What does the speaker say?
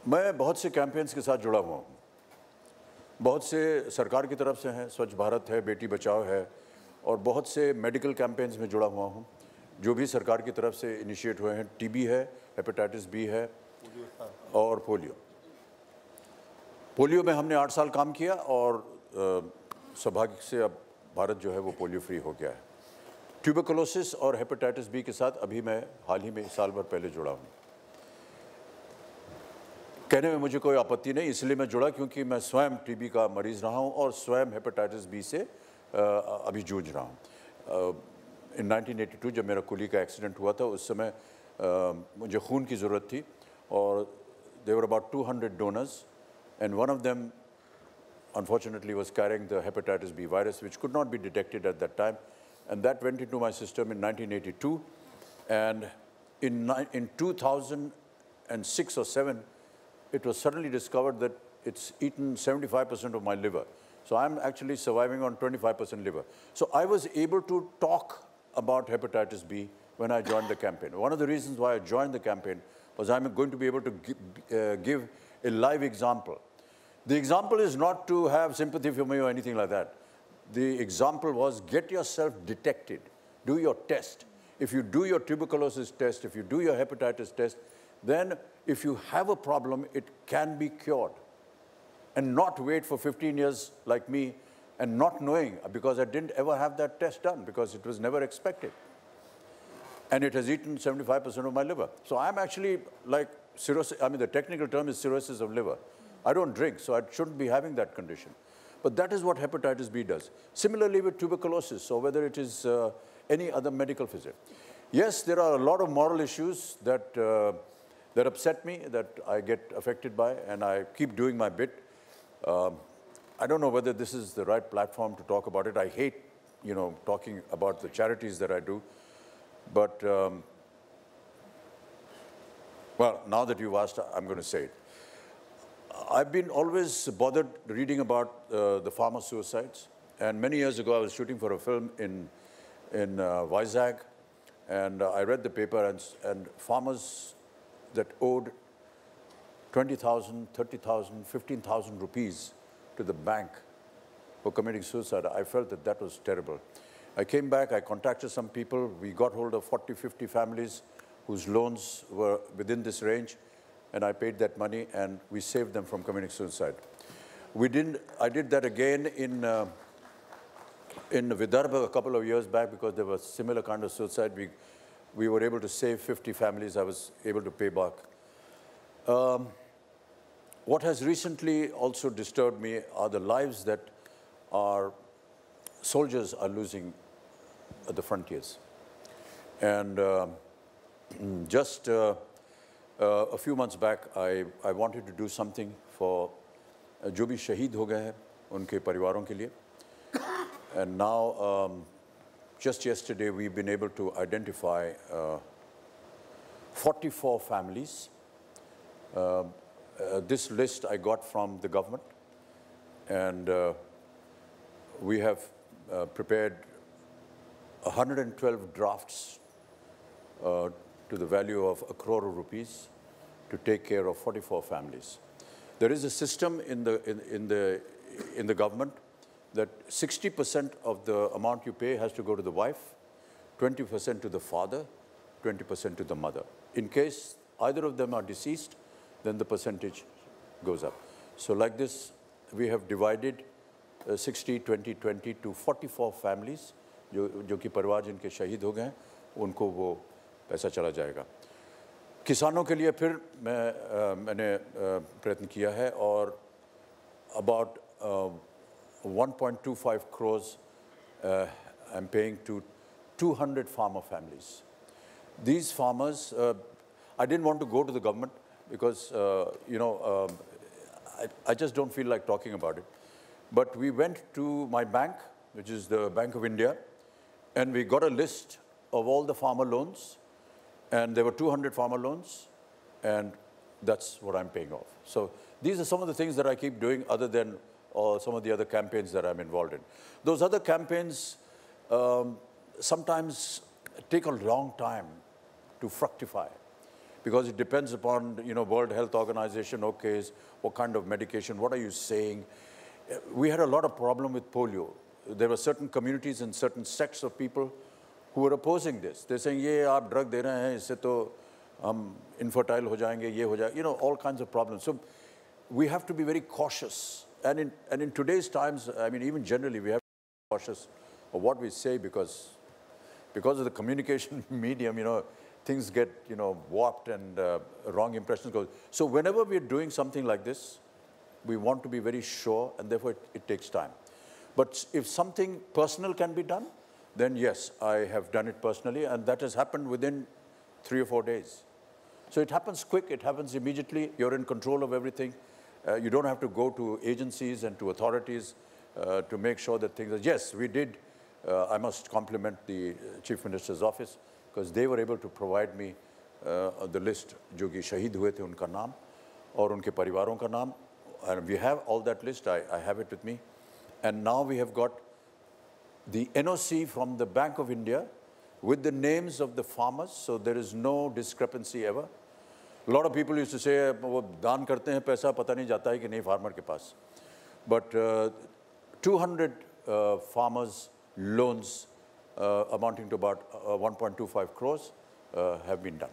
मैं बहुत से कैंपेन्स के साथ जुड़ा हुआ हूँ। बहुत से सरकार की तरफ से हैं, स्वच्छ भारत है, बेटी बचाओ है, और बहुत से मेडिकल कैंपेन्स में जुड़ा हुआ हूँ जो भी सरकार की तरफ से इनिशिएट हुए हैं। टीबी है, हेपेटाइटिस बी है और पोलियो। पोलियो में हमने 8 साल काम किया और सौभाग्य से अब भारत जो है वो पोलियो फ्री हो गया है। ट्यूबरकुलोसिस और हेपेटाइटिस बी के साथ अभी मैं हाल ही में साल भर पहले जुड़ा हूँ। कहने में मुझे कोई आपत्ति नहीं, इसलिए मैं जुड़ा क्योंकि मैं स्वयं टीबी का मरीज़ रहा हूँ और स्वयं हेपेटाइटिस बी से अभी जूझ रहा हूँ। इन 1982 जब मेरा कुली का एक्सीडेंट हुआ था, उस समय मुझे खून की ज़रूरत थी और there were about 200 donors and one of them unfortunately was carrying the hepatitis B virus, which could not be detected at that time, and that went into my system in 1982, and in 2006 or 7 it was suddenly discovered that it's eaten 75% of my liver. So I'm actually surviving on 25% liver. So I was able to talk about hepatitis B when I joined the campaign. One of the reasons why I joined the campaign was I'm going to be able to give a live example. The example is not to have sympathy for me or anything like that. The example was get yourself detected, do your test. If you do your tuberculosis test, if you do your hepatitis test, then if you have a problem, it can be cured. And not wait for 15 years like me and not knowing, because I didn't ever have that test done because it was never expected. And it has eaten 75% of my liver. So I'm actually like cirrhosis, I mean the technical term is cirrhosis of liver. I don't drink, so I shouldn't be having that condition. But that is what hepatitis B does. Similarly with tuberculosis, or whether it is any other medical physic. Yes, there are a lot of moral issues that, that upset me, that I get affected by, and I keep doing my bit. I don't know whether this is the right platform to talk about it. I hate, talking about the charities that I do. But, well, now that you've asked, I'm going to say it. I've been always bothered reading about the farmer suicides. And many years ago, I was shooting for a film in Vizag. And I read the paper, and farmers that owed 20,000, 30,000, 15,000 rupees to the bank for committing suicide. I felt that that was terrible. I came back, I contacted some people. We got hold of 40, 50 families whose loans were within this range, and I paid that money, and we saved them from committing suicide. I did that again in Vidarbha a couple of years back because there was similar kind of suicide. We were able to save 50 families. I was able to pay back. What has recently also disturbed me are the lives that our soldiers are losing at the frontiers. And just a few months back, I wanted to do something for जो भी शहीद हो गए हैं उनके परिवारों के लिए. And now, just yesterday, we've been able to identify 44 families. This list I got from the government, and we have prepared 112 drafts to the value of 1 crore rupees to take care of 44 families. There is a system in the government that 60% of the amount you pay has to go to the wife, 20% to the father, 20% to the mother. In case either of them are deceased, then the percentage goes up. So like this, we have divided 60, 20, 20 to 44 families, जो कि परिवार जिनके शहीद हो गए हैं, उनको वो पैसा चला जाएगा. किसानों के लिए फिर मैंने प्रयत्न किया है और about 1.25 crores I'm paying to 200 farmer families. These farmers, I didn't want to go to the government because, I just don't feel like talking about it. But we went to my bank, which is the Bank of India, and we got a list of all the farmer loans, and there were 200 farmer loans, and that's what I'm paying off. So these are some of the things that I keep doing other than some of the other campaigns that I'm involved in. Those other campaigns sometimes take a long time to fructify because it depends upon, World Health Organization, okay, what kind of medication, what are you saying? We had a lot of problem with polio. There were certain communities and certain sects of people who were opposing this. They're saying, ये आप drug दे रहे हैं, इससे तो हम infertile हो जाएंगे, ये हो जाएगा, all kinds of problems. So we have to be very cautious. And in today's times, I mean, even generally, we have to be cautious of what we say because of the communication medium, things get, warped and wrong impressions go. So whenever we're doing something like this, we want to be very sure, and therefore it takes time. But if something personal can be done, then yes, I have done it personally, and that has happened within 3 or 4 days. So it happens quick, it happens immediately, you're in control of everything. You don't have to go to agencies and to authorities to make sure that things are, yes, we did. I must compliment the Chief Minister's office because they were able to provide me the list जो कि शहीद हुए थे उनका नाम और उनके परिवारों का नाम, and we have all that list. I have it with me, and now we have got the NOC from the Bank of India with the names of the farmers, so there is no discrepancy ever. A lot of people used to say वो दान करते हैं पैसा पता नहीं जाता है कि नहीं farmer के पास, but 200 farmers loans amounting to about 1.25 crores have been done.